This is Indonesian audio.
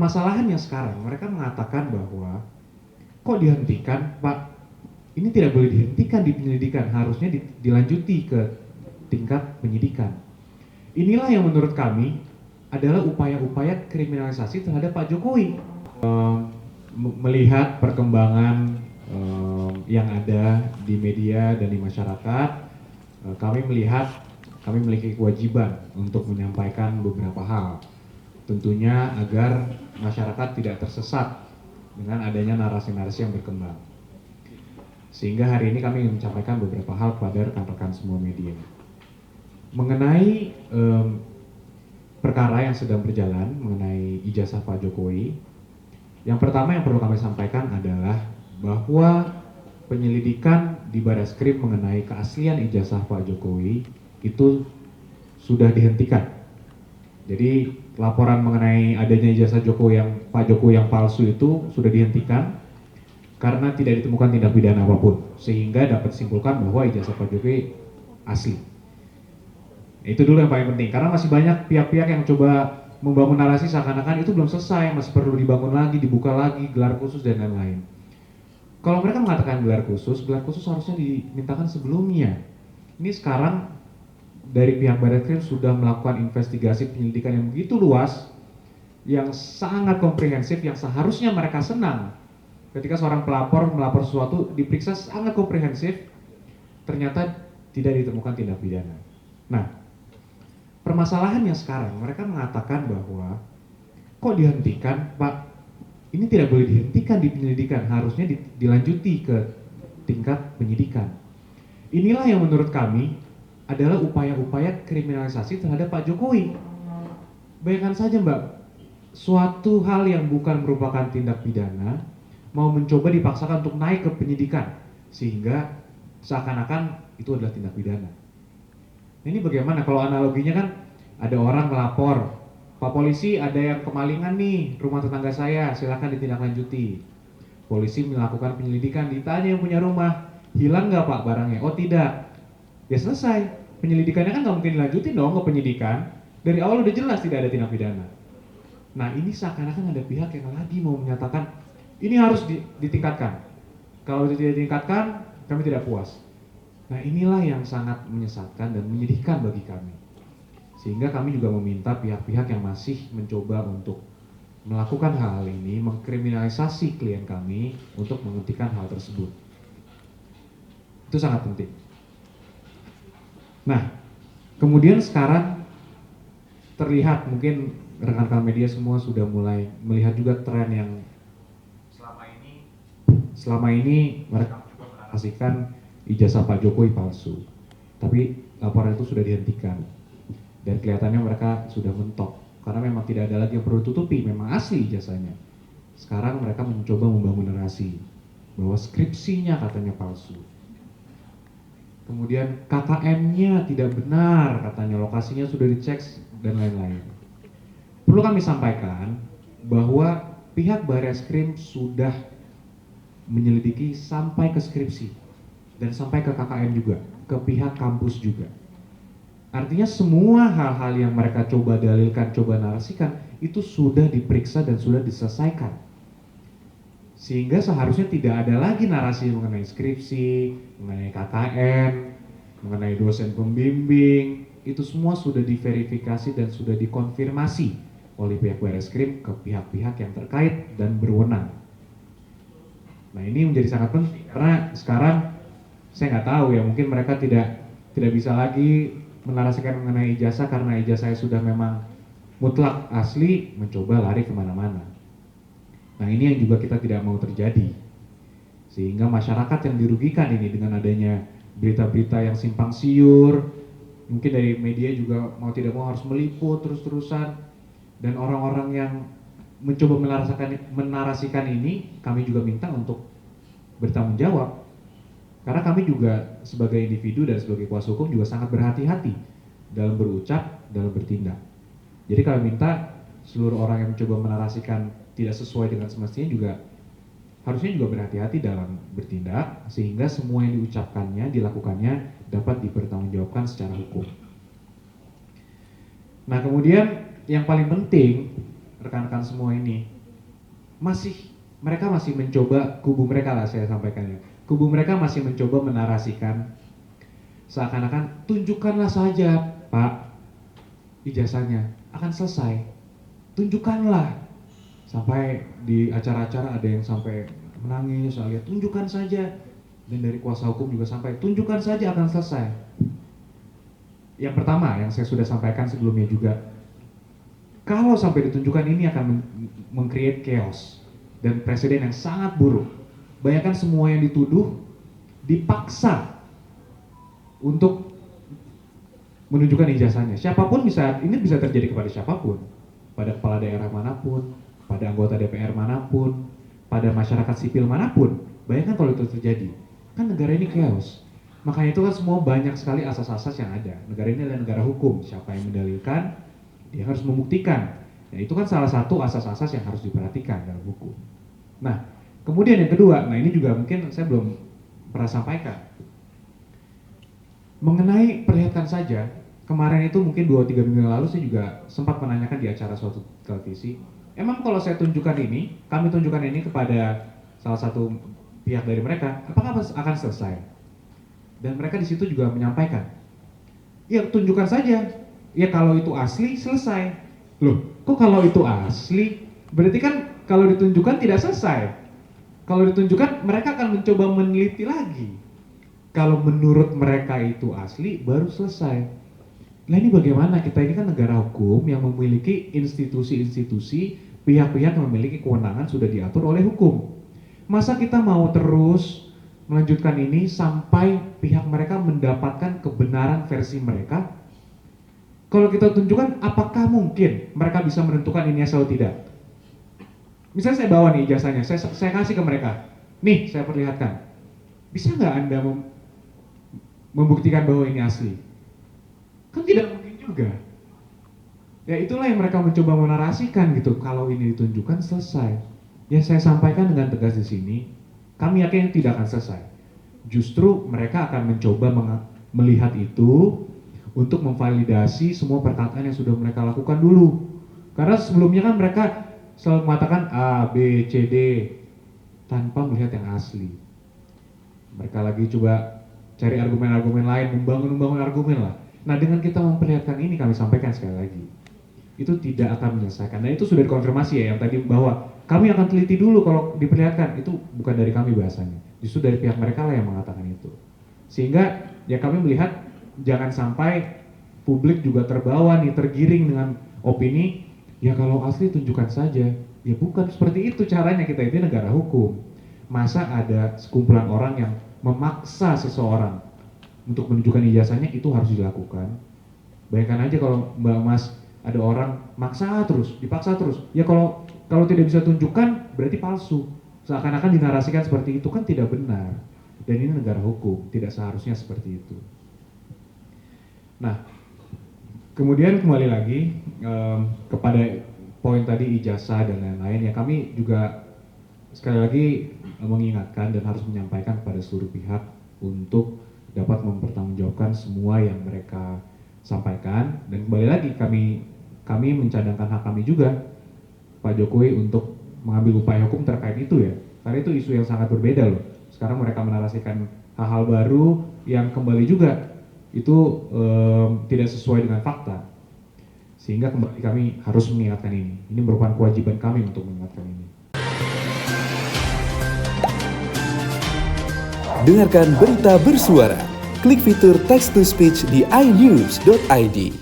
permasalahannya sekarang mereka mengatakan bahwa kok dihentikan Pak, ini tidak boleh dihentikan di penyelidikan, harusnya dilanjuti ke tingkat penyidikan. Inilah yang menurut kami adalah upaya-upaya kriminalisasi terhadap Pak Jokowi. Melihat perkembangan yang ada di media dan di masyarakat, kami melihat kami memiliki kewajiban untuk menyampaikan beberapa hal. Tentunya agar masyarakat tidak tersesat dengan adanya narasi-narasi yang berkembang. Sehingga hari ini kami ingin menyampaikan beberapa hal kepada rekan-rekan semua media. Mengenai perkara yang sedang berjalan, mengenai ijazah Pak Jokowi, yang pertama yang perlu kami sampaikan adalah bahwa penyelidikan di Barreskrim mengenai keaslian ijazah Pak Jokowi itu sudah dihentikan. Jadi laporan mengenai adanya ijazah Pak Jokowi yang palsu itu sudah dihentikan karena tidak ditemukan tindak pidana apapun, sehingga dapat disimpulkan bahwa ijazah Pak Jokowi asli. Itu dulu yang paling penting, karena masih banyak pihak-pihak yang coba membangun narasi seakan-akan itu belum selesai, masih perlu dibangun lagi, dibuka lagi, gelar khusus dan lain-lain. Kalau mereka mengatakan gelar khusus harusnya dimintakan sebelumnya. Ini sekarang dari pihak Barreskrim sudah melakukan investigasi penyelidikan yang begitu luas, yang sangat komprehensif, yang seharusnya mereka senang ketika seorang pelapor melapor sesuatu diperiksa sangat komprehensif, ternyata tidak ditemukan tindak pidana. Nah, permasalahannya sekarang mereka mengatakan bahwa kok dihentikan Pak, ini tidak boleh dihentikan di penyelidikan, harusnya dilanjuti ke tingkat penyidikan. Inilah yang menurut kami adalah upaya-upaya kriminalisasi terhadap Pak Jokowi. Bayangkan saja Mbak, suatu hal yang bukan merupakan tindak pidana mau mencoba dipaksakan untuk naik ke penyidikan, sehingga seakan-akan itu adalah tindak pidana. Ini bagaimana kalau analoginya kan ada orang melapor, Pak polisi ada yang kemalingan nih rumah tetangga saya, silakan ditindaklanjuti. Polisi melakukan penyelidikan, ditanya yang punya rumah, hilang nggak Pak barangnya? Oh tidak. Ya selesai, penyelidikannya kan nggak mungkin dilanjutin dong ke penyidikan. Dari awal udah jelas tidak ada tindak pidana. Nah ini seakan-akan ada pihak yang lagi mau menyatakan ini harus ditingkatkan. Kalau tidak ditingkatkan, kami tidak puas. Nah inilah yang sangat menyesatkan dan menyedihkan bagi kami. Sehingga kami juga meminta pihak-pihak yang masih mencoba untuk melakukan hal ini, mengkriminalisasi klien kami untuk menghentikan hal tersebut. Itu sangat penting. Nah, kemudian sekarang terlihat mungkin rekan-rekan media semua sudah mulai melihat juga tren yang selama ini mereka juga menarasikan ijazah Pak Jokowi palsu. Tapi laporan itu sudah dihentikan. Dan kelihatannya mereka sudah mentok karena memang tidak ada lagi yang perlu tutupi, memang asli ijazahnya. Sekarang mereka mencoba membangun narasi bahwa skripsinya katanya palsu. Kemudian KKM-nya tidak benar, katanya lokasinya sudah dicek dan lain-lain. Perlu kami sampaikan bahwa pihak Barreskrim sudah menyelidiki sampai ke skripsi dan sampai ke KKM juga, ke pihak kampus juga. Artinya semua hal-hal yang mereka coba dalilkan, coba narasikan itu sudah diperiksa dan sudah diselesaikan. Sehingga seharusnya tidak ada lagi narasi mengenai skripsi, mengenai KKN, mengenai dosen pembimbing. Itu semua sudah diverifikasi dan sudah dikonfirmasi oleh pihak Barreskrim ke pihak-pihak yang terkait dan berwenang. Nah ini menjadi sangat penting karena sekarang saya nggak tahu ya, mungkin mereka tidak bisa lagi menarasikan mengenai ijazah karena ijazah sudah memang mutlak asli, mencoba lari kemana-mana. Nah ini yang juga kita tidak mau terjadi, sehingga masyarakat yang dirugikan ini dengan adanya berita-berita yang simpang siur, mungkin dari media juga mau tidak mau harus meliput terus-terusan, dan orang-orang yang mencoba menarasikan ini kami juga minta untuk bertanggung jawab. Karena kami juga sebagai individu dan sebagai kuasa hukum juga sangat berhati-hati dalam berucap, dalam bertindak. Jadi kami minta seluruh orang yang mencoba menarasikan tidak sesuai dengan semestinya juga harusnya juga berhati-hati dalam bertindak, sehingga semua yang diucapkannya, dilakukannya dapat dipertanggungjawabkan secara hukum. Nah kemudian yang paling penting rekan-rekan semua ini mereka masih mencoba, kubu mereka lah saya sampaikan ya, kubu mereka masih mencoba menarasikan seakan-akan tunjukkanlah saja Pak ijazahnya, akan selesai, tunjukkanlah. Sampai di acara-acara ada yang sampai menangis, saya lihat tunjukkan saja, dan dari kuasa hukum juga sampai tunjukkan saja akan selesai. Yang pertama yang saya sudah sampaikan sebelumnya juga, kalau sampai ditunjukkan ini akan meng-create chaos dan presiden yang sangat buruk. Bayangkan semua yang dituduh dipaksa untuk menunjukkan ijazahnya. Siapapun ini bisa terjadi kepada siapapun, pada kepala daerah manapun, pada anggota DPR manapun, pada masyarakat sipil manapun. Bayangkan kalau itu terjadi, kan negara ini chaos. Makanya itu kan semua banyak sekali asas-asas yang ada. Negara ini adalah negara hukum. Siapa yang mendalilkan, dia harus membuktikan. Nah itu kan salah satu asas-asas yang harus diperhatikan dalam hukum. Nah kemudian yang kedua, nah ini juga mungkin saya belum pernah sampaikan. Mengenai perlihatkan saja, kemarin itu mungkin 2-3 minggu lalu saya juga sempat menanyakan di acara suatu televisi, emang kalau saya tunjukkan ini, kami tunjukkan ini kepada salah satu pihak dari mereka, apakah akan selesai? Dan mereka di situ juga menyampaikan, ya tunjukkan saja, ya kalau itu asli selesai. Loh, kok kalau itu asli? Berarti kan kalau ditunjukkan tidak selesai. Kalau ditunjukkan mereka akan mencoba meneliti lagi. Kalau menurut mereka itu asli baru selesai. Nah ini bagaimana, kita ini kan negara hukum yang memiliki institusi-institusi, pihak-pihak yang memiliki kewenangan sudah diatur oleh hukum. Masa kita mau terus melanjutkan ini sampai pihak mereka mendapatkan kebenaran versi mereka? Kalau kita tunjukkan, apakah mungkin mereka bisa menentukan ini asal tidak? Misalnya saya bawa nih ijazahnya, saya kasih ke mereka, nih saya perlihatkan. Bisa nggak Anda membuktikan bahwa ini asli? Kan tidak mungkin juga. Ya itulah yang mereka mencoba menarasikan gitu. Kalau ini ditunjukkan selesai. Yang saya sampaikan dengan tegas di sini, kami yakin tidak akan selesai. Justru mereka akan mencoba melihat itu untuk memvalidasi semua perkataan yang sudah mereka lakukan dulu. Karena sebelumnya kan mereka selalu mengatakan A, B, C, D tanpa melihat yang asli. Mereka lagi coba cari argumen-argumen lain, membangun argumen lah. Nah dengan kita memperlihatkan ini, kami sampaikan sekali lagi, itu tidak akan menyelesaikan. Dan itu sudah dikonfirmasi ya yang tadi, bahwa kami akan teliti dulu kalau diperlihatkan. Itu bukan dari kami bahasanya, justru dari pihak mereka lah yang mengatakan itu. Sehingga ya kami melihat jangan sampai publik juga terbawa nih, tergiring dengan opini, ya kalau asli tunjukkan saja. Ya bukan seperti itu caranya, kita ini negara hukum. Masa ada sekumpulan orang yang memaksa seseorang untuk menunjukkan ijazahnya, itu harus dilakukan. Bayangkan aja kalau Mbak Mas, ada orang maksa terus, dipaksa terus. Ya kalau tidak bisa tunjukkan berarti palsu. Seakan-akan dinarasikan seperti itu, kan tidak benar. Dan ini negara hukum, tidak seharusnya seperti itu. Nah, kemudian kembali lagi kepada poin tadi ijazah dan lain-lain, ya kami juga sekali lagi mengingatkan dan harus menyampaikan kepada seluruh pihak untuk dapat mempertanggungjawabkan semua yang mereka sampaikan. Dan kembali lagi kami mencadangkan hak kami juga Pak Jokowi untuk mengambil upaya hukum terkait itu ya, karena itu isu yang sangat berbeda loh. Sekarang mereka menarasikan hal-hal baru yang kembali juga itu tidak sesuai dengan fakta, sehingga kembali kami harus mengingatkan ini. Ini merupakan kewajiban kami untuk mengingatkan ini. Dengarkan berita bersuara. Klik fitur text to speech di inews.id.